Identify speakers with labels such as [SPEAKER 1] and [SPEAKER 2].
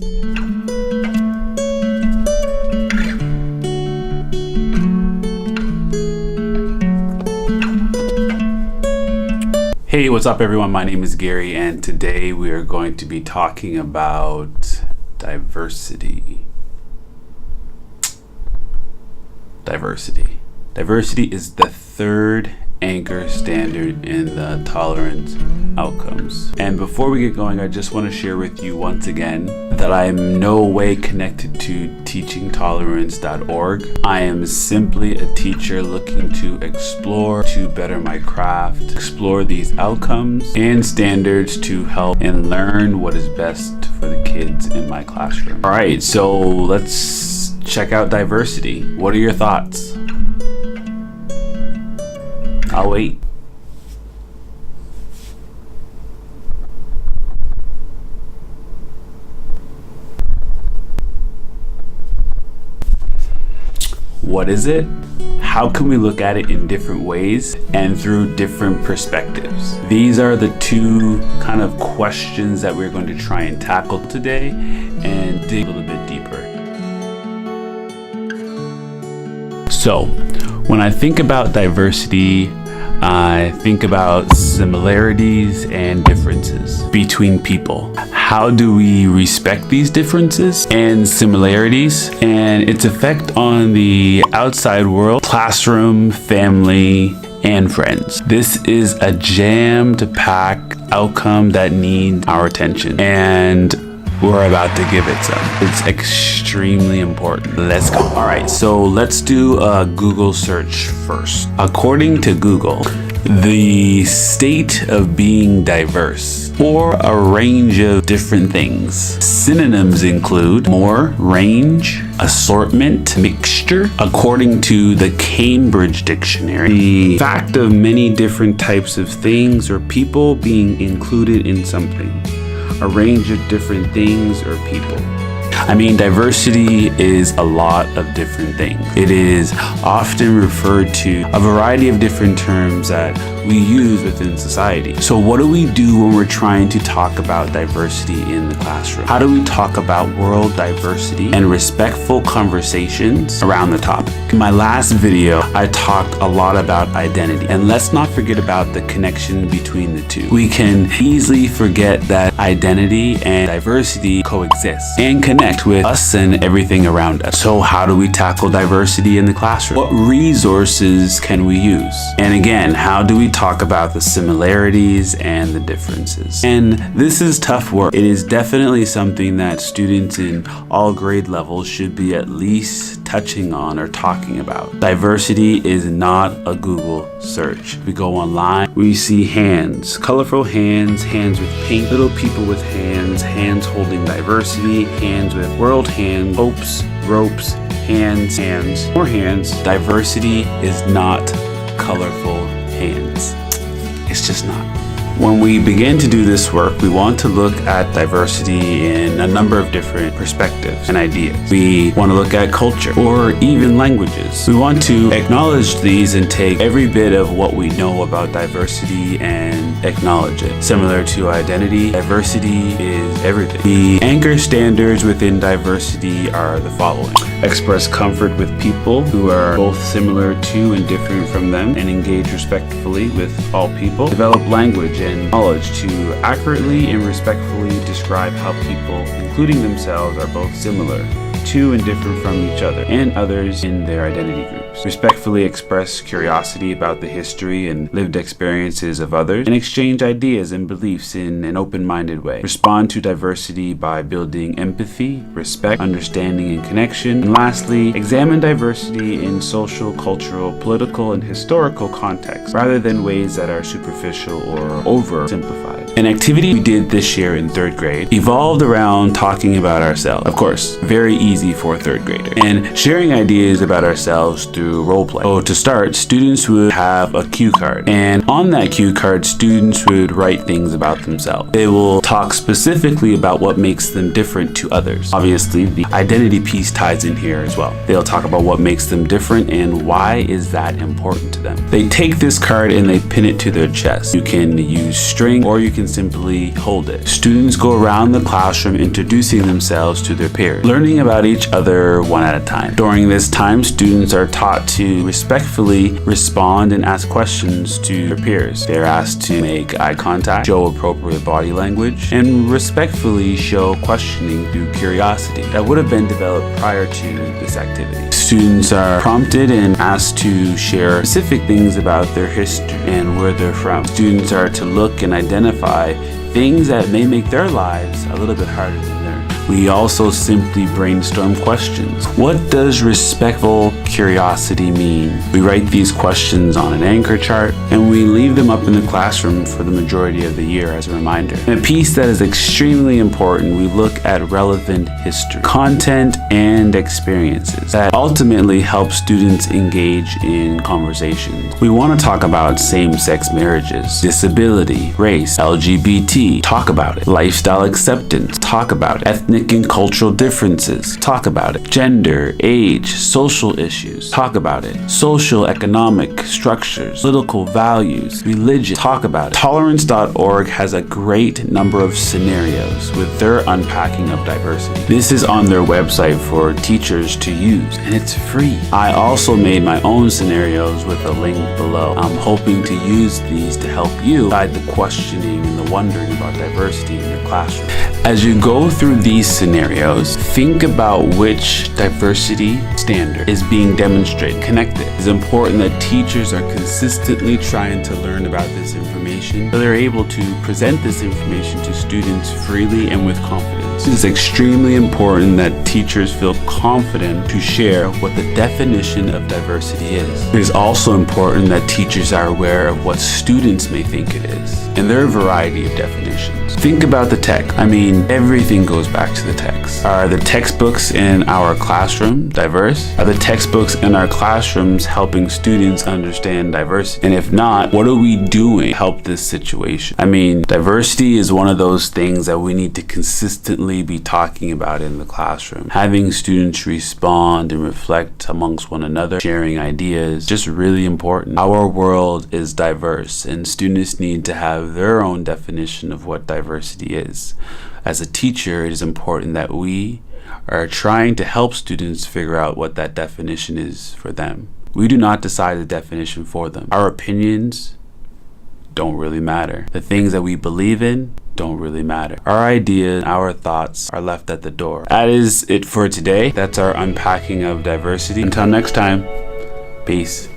[SPEAKER 1] Hey, what's up everyone? My name is Gary and today we are going to be talking about diversity. Diversity is the third anchor standard in the tolerance outcomes. And before we get going, I just want to share with you once again that I am no way connected to teachingtolerance.org. I am simply a teacher looking to explore, to better my craft, explore these outcomes and standards to help and learn what is best for the kids in my classroom. All right, so let's check out diversity. What are your thoughts? I'll wait. What is it? How can we look at it in different ways and through different perspectives? These are the two kind of questions that we're going to try and tackle today and dig a little bit deeper. So, when I think about diversity, I think about similarities and differences between people. How do we respect these differences and similarities and its effect on the outside world, classroom, family, and friends? This is a jam-packed outcome that needs our attention, and we're about to give it some. It's extremely important. Let's go. All right, so let's do a Google search first. According to Google, the state of being diverse, or a range of different things. Synonyms include more, range, assortment, mixture. According to the Cambridge Dictionary, the fact of many different types of things or people being included in something. A range of different things or people. I mean, diversity is a lot of different things. It is often referred to a variety of different terms that we use within society. So what do we do when we're trying to talk about diversity in the classroom? How do we talk about world diversity and respectful conversations around the topic? In my last video, I talked a lot about identity, and let's not forget about the connection between the two. We can easily forget that identity and diversity coexist and connect with us and everything around us. So how do we tackle diversity in the classroom? What resources can we use? And again, how do we talk about the similarities and the differences? And this is tough work. It is definitely something that students in all grade levels should be at least touching on or talking about. Diversity is not a Google search. We go online, we see hands, colorful hands, hands with paint, little people with hands, hands holding diversity, hands with world hands, hopes, ropes, hands, more hands. Diversity is not colorful hands. It's just not. When we begin to do this work, we want to look at diversity in a number of different perspectives and ideas. We want to look at culture or even languages. We want to acknowledge these and take every bit of what we know about diversity and acknowledge it. Similar to identity, diversity is everything. The anchor standards within diversity are the following. Express comfort with people who are both similar to and different from them, and engage respectfully with all people. Develop language and knowledge to accurately and respectfully describe how people, including themselves, are both similar to and different from each other and others in their identity groups. Respectfully express curiosity about the history and lived experiences of others, and exchange ideas and beliefs in an open-minded way. Respond to diversity by building empathy, respect, understanding, and connection. And lastly, examine diversity in social, cultural, political, and historical contexts, rather than ways that are superficial or oversimplified. An activity we did this year in 3rd grade evolved around talking about ourselves. Of course, very easy for a 3rd grader. And sharing ideas about ourselves through role play. So to start, students would have a cue card. And on that cue card, students would write things about themselves. They will talk specifically about what makes them different to others. Obviously, the identity piece ties in here as well. They'll talk about what makes them different and why is that important to them. They take this card and they pin it to their chest. You can use string or you can and simply hold it. Students go around the classroom introducing themselves to their peers, learning about each other one at a time. During this time, students are taught to respectfully respond and ask questions to their peers. They're asked to make eye contact, show appropriate body language, and respectfully show questioning through curiosity that would have been developed prior to this activity. Students are prompted and asked to share specific things about their history and where they're from. Students are to look and identify things that may make their lives a little bit harder than theirs. We also simply brainstorm questions. What does respectful curiosity mean? We write these questions on an anchor chart and we leave them up in the classroom for the majority of the year as a reminder. In a piece that is extremely important, we look at relevant history, content, and experiences that ultimately help students engage in conversations. We want to talk about same-sex marriages, disability, race, LGBT, talk about it, lifestyle acceptance, talk about it, ethnic and cultural differences, talk about it, gender, age, social issues, talk about it, social economic structures, political values, religion, talk about it. Tolerance.org has a great number of scenarios with their unpacking of diversity. This is on their website for teachers to use, and it's free. I also made my own scenarios with a link below. I'm hoping to use these to help you guide the questioning and the wondering about diversity in your classroom. As you go through these scenarios, think about which diversity standard is being demonstrated, connected. It's important that teachers are consistently trying to learn about this information so they're able to present this information to students freely and with confidence. It is extremely important that teachers feel confident to share what the definition of diversity is. It is also important that teachers are aware of what students may think it is, and there are a variety of definitions. Think about the text. I mean, everything goes back to the text. Are the textbooks in our classroom diverse? Are the textbooks in our classrooms helping students understand diversity? And if not, what are we doing to help this situation? I mean, diversity is one of those things that we need to consistently be talking about in the classroom. Having students respond and reflect amongst one another, sharing ideas, just really important. Our world is diverse, and students need to have their own definition of what diversity is. As a teacher, it is important that we are trying to help students figure out what that definition is for them. We do not decide the definition for them. Our opinions don't really matter. The things that we believe in don't really matter. Our ideas, our thoughts are left at the door. That is it for today. That's our unpacking of diversity. Until next time, peace.